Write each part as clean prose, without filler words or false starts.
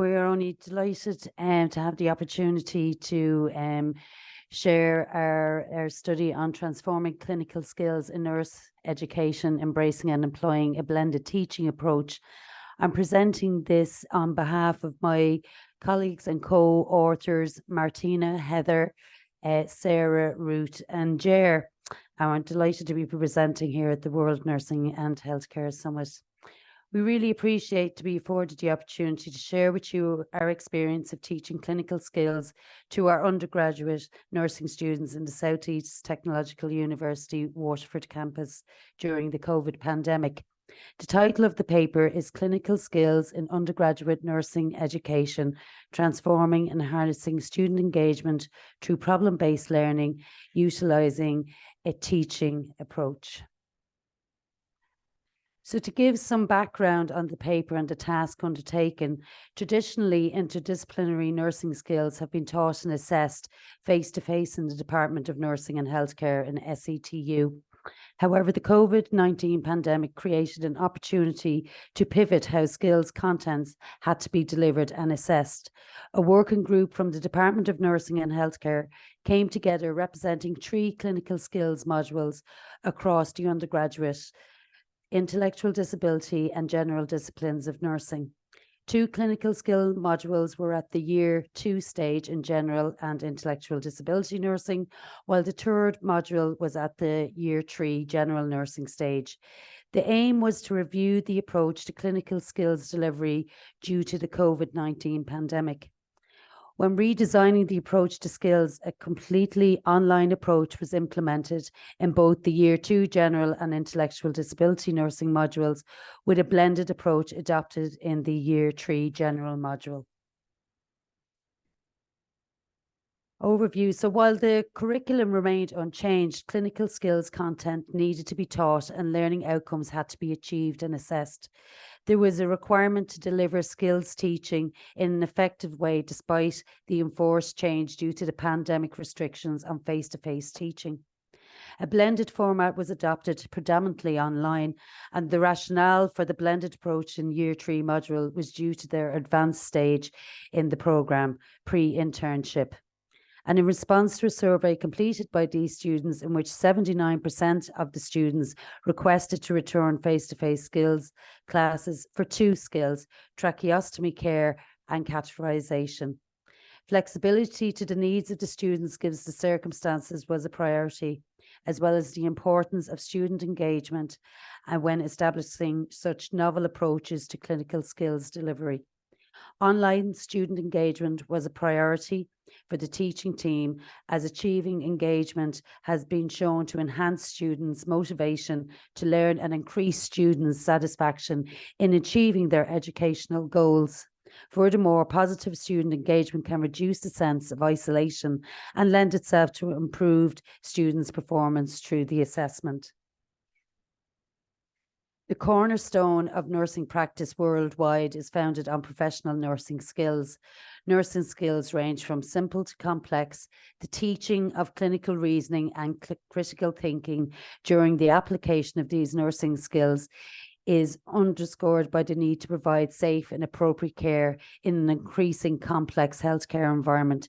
We are only delighted to have the opportunity to share our study on transforming clinical skills in nurse education, embracing and employing a blended teaching approach. I'm presenting this on behalf of my colleagues and co-authors, Martina, Heather, Sarah, Ruth and Jer. I'm delighted to be presenting here at the World Nursing and Healthcare Summit. We really appreciate to be afforded the opportunity to share with you our experience of teaching clinical skills to our undergraduate nursing students in the South East Technological University Waterford campus during the COVID pandemic. The title of the paper is Clinical Skills in Undergraduate Nursing Education, Transforming and Harnessing Student Engagement Through Problem-Based Learning, Utilising a Teaching Approach. So to give some background on the paper and the task undertaken, traditionally interdisciplinary nursing skills have been taught and assessed face-to-face in the Department of Nursing and Healthcare in SETU. However, the COVID-19 pandemic created an opportunity to pivot how skills contents had to be delivered and assessed. A working group from the Department of Nursing and Healthcare came together representing 3 clinical skills modules across the undergraduate, intellectual disability and general disciplines of nursing. 2 clinical skill modules were at the Year 2 stage in general and intellectual disability nursing, while the 3rd module was at the Year 3 general nursing stage. The aim was to review the approach to clinical skills delivery due to the COVID-19 pandemic. When redesigning the approach to skills, a completely online approach was implemented in both the Year 2 General and Intellectual Disability Nursing modules, with a blended approach adopted in the Year 3 General module. Overview. So while the curriculum remained unchanged, clinical skills content needed to be taught and learning outcomes had to be achieved and assessed. There was a requirement to deliver skills teaching in an effective way despite the enforced change due to the pandemic restrictions on face-to-face teaching. A blended format was adopted predominantly online, and the rationale for the blended approach in Year 3 module was due to their advanced stage in the programme, pre-internship. And in response to a survey completed by these students, in which 79% of the students requested to return face-to-face skills classes for 2 skills, tracheostomy care and catheterization. Flexibility to the needs of the students given the circumstances was a priority, as well as the importance of student engagement and when establishing such novel approaches to clinical skills delivery. Online student engagement was a priority for the teaching team, as achieving engagement has been shown to enhance students' motivation to learn and increase students' satisfaction in achieving their educational goals. Furthermore, positive student engagement can reduce the sense of isolation and lend itself to improved students' performance through the assessment. The cornerstone of nursing practice worldwide is founded on professional nursing skills. Nursing skills range from simple to complex. The teaching of clinical reasoning and critical thinking during the application of these nursing skills is underscored by the need to provide safe and appropriate care in an increasing complex healthcare environment.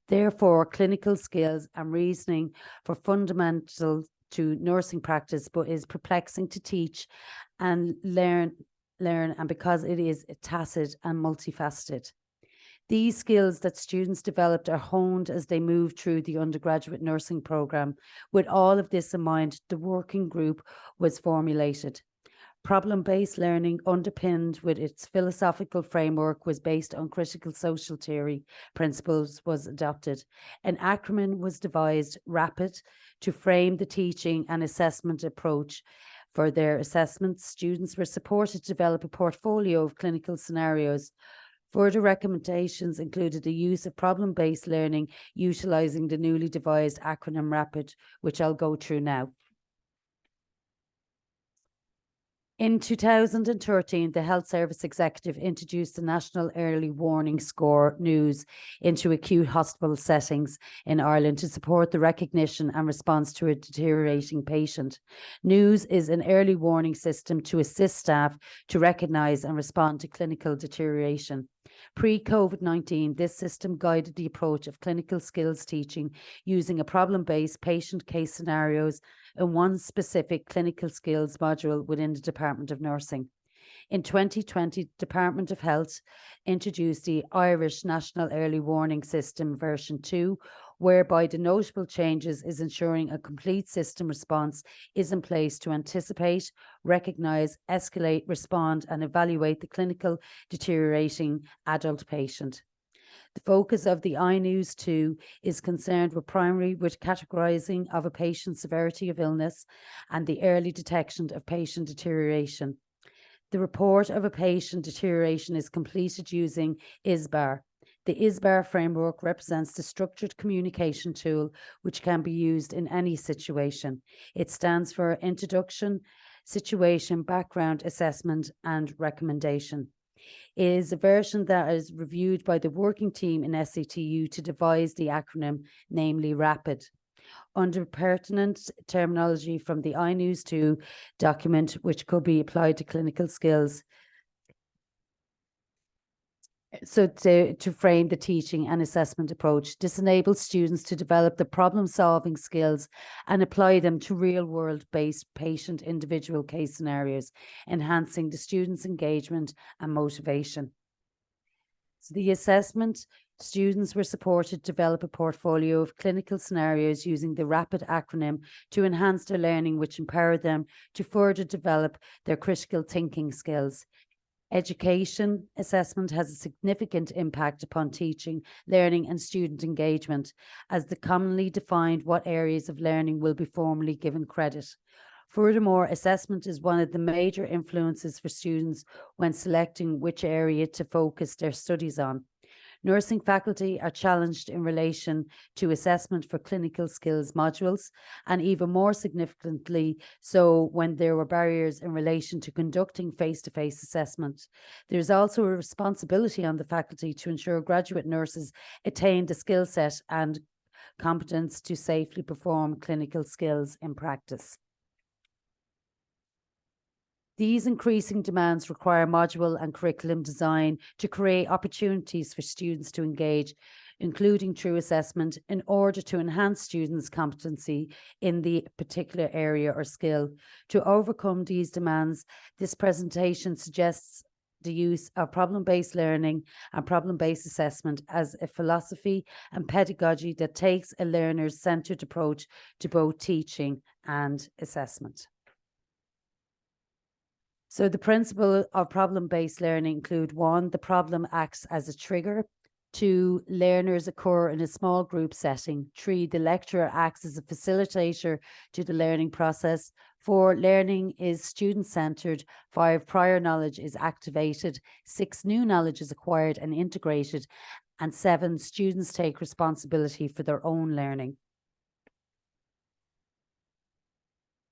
Therefore, clinical skills and reasoning are fundamental to nursing practice, but is perplexing to teach and learn, and because it is tacit and multifaceted. These skills that students developed are honed as they move through the undergraduate nursing programme. With all of this in mind, the working group was formulated. Problem-based learning, underpinned with its philosophical framework, was based on critical social theory principles, was adopted. An acronym was devised, RAPID, to frame the teaching and assessment approach. For their assessments, students were supported to develop a portfolio of clinical scenarios. Further recommendations included the use of problem-based learning, utilising the newly devised acronym RAPID, which I'll go through now. In 2013, the Health Service Executive introduced the National Early Warning Score NEWS into acute hospital settings in Ireland to support the recognition and response to a deteriorating patient. NEWS is an early warning system to assist staff to recognise and respond to clinical deterioration. Pre-COVID-19, this system guided the approach of clinical skills teaching using a problem-based patient case scenarios in one specific clinical skills module within the Department of Nursing. In 2020, Department of Health introduced the Irish National Early Warning System version 2, whereby the notable changes is ensuring a complete system response is in place to anticipate, recognise, escalate, respond and evaluate the clinical deteriorating adult patient. The focus of the iNews 2 is concerned with categorising of a patient's severity of illness and the early detection of patient deterioration. The report of a patient deterioration is completed using ISBAR. The ISBAR framework represents the structured communication tool which can be used in any situation. It stands for Introduction, Situation, Background, Assessment and Recommendation. It is a version that is reviewed by the working team in SETU to devise the acronym, namely RAPID. Under pertinent terminology from the iNews 2 document, which could be applied to clinical skills. So to frame the teaching and assessment approach, this enables students to develop the problem-solving skills and apply them to real-world based patient individual case scenarios, enhancing the students' engagement and motivation. So the assessment, students were supported to develop a portfolio of clinical scenarios using the RAPID acronym to enhance their learning, which empowered them to further develop their critical thinking skills. Education assessment has a significant impact upon teaching, learning and student engagement, as the commonly defined what areas of learning will be formally given credit. Furthermore, assessment is one of the major influences for students when selecting which area to focus their studies on. Nursing faculty are challenged in relation to assessment for clinical skills modules, and even more significantly so when there were barriers in relation to conducting face-to-face assessment. There is also a responsibility on the faculty to ensure graduate nurses attain the skill set and competence to safely perform clinical skills in practice. These increasing demands require module and curriculum design to create opportunities for students to engage, including through assessment, in order to enhance students' competency in the particular area or skill. To overcome these demands, this presentation suggests the use of problem-based learning and problem-based assessment as a philosophy and pedagogy that takes a learner-centered approach to both teaching and assessment. So the principle of problem-based learning include: 1, the problem acts as a trigger. 2, learners occur in a small group setting. 3, the lecturer acts as a facilitator to the learning process. 4, learning is student-centered. 5, prior knowledge is activated. 6, new knowledge is acquired and integrated. And 7, students take responsibility for their own learning.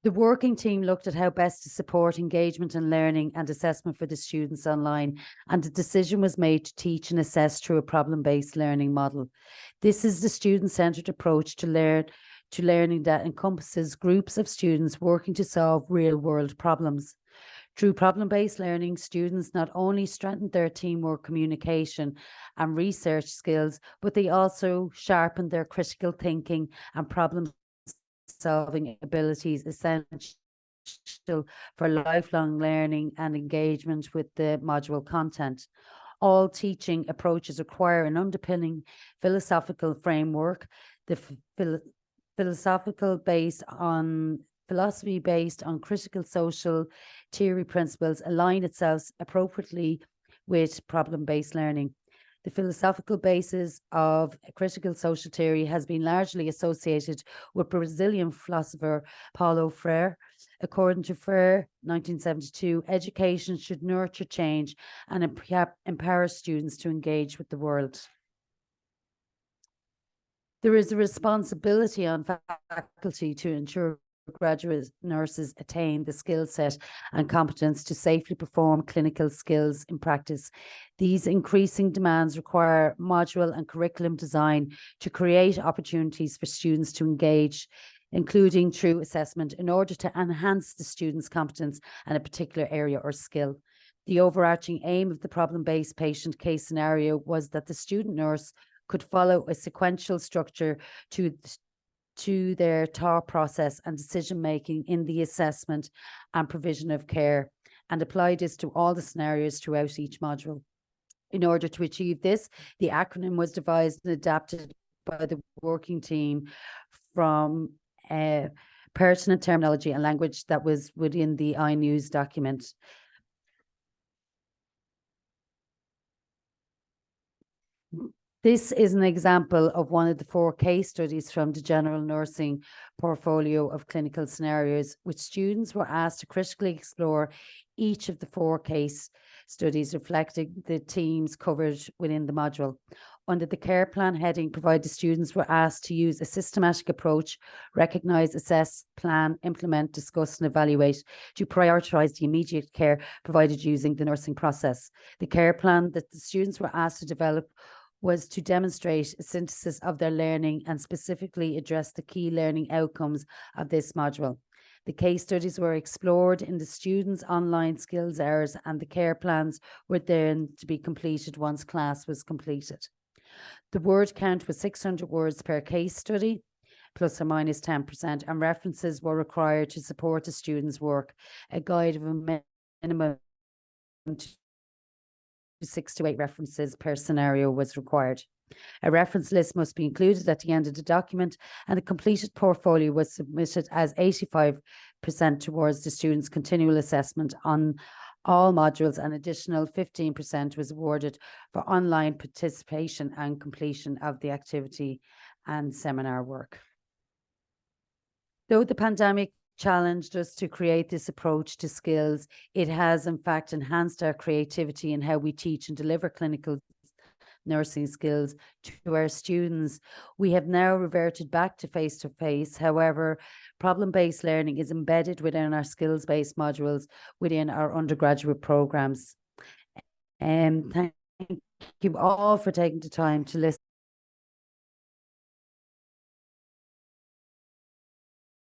The working team looked at how best to support engagement and learning and assessment for the students online, and the decision was made to teach and assess through a problem-based learning model. This is the student-centered approach to learning that encompasses groups of students working to solve real-world problems. Through problem-based learning, students not only strengthen their teamwork, communication and research skills, but they also sharpen their critical thinking and problem-solving abilities, essential for lifelong learning and engagement with the module content. All teaching approaches require an underpinning philosophical framework. The philosophy based on critical social theory principles align itself appropriately with problem-based learning. The philosophical basis of critical social theory has been largely associated with Brazilian philosopher Paulo Freire. According to Freire, 1972, education should nurture change and empower students to engage with the world. There is a responsibility on faculty to ensure graduate nurses attain the skill set and competence to safely perform clinical skills in practice. These increasing demands require module and curriculum design to create opportunities for students to engage, including through assessment, in order to enhance the students' competence in a particular area or skill. The overarching aim of the problem-based patient case scenario was that the student nurse could follow a sequential structure to their thought process and decision-making in the assessment and provision of care, and apply this to all the scenarios throughout each module. In order to achieve this, the acronym was devised and adapted by the working team from pertinent terminology and language that was within the iNews document. This is an example of one of the 4 case studies from the general nursing portfolio of clinical scenarios, which students were asked to critically explore each of the 4 case studies, reflecting the themes covered within the module. Under the care plan heading, provided students were asked to use a systematic approach, recognise, assess, plan, implement, discuss and evaluate to prioritise the immediate care provided using the nursing process. The care plan that the students were asked to develop was to demonstrate a synthesis of their learning and specifically address the key learning outcomes of this module. The case studies were explored in the students' online skills hours, and the care plans were then to be completed once class was completed. The word count was 600 words per case study, plus or minus 10%, and references were required to support the students' work. A guide of a minimum 6 to 8 references per scenario was required. A reference list must be included at the end of the document, and the completed portfolio was submitted as 85% towards the students' continual assessment on all modules. An additional 15% was awarded for online participation and completion of the activity and seminar work. Though the pandemic challenged us to create this approach to skills, it has in fact enhanced our creativity in how we teach and deliver clinical nursing skills to our students. We have now reverted back to face-to-face. However, problem-based learning is embedded within our skills-based modules within our undergraduate programs. Thank you all for taking the time to listen.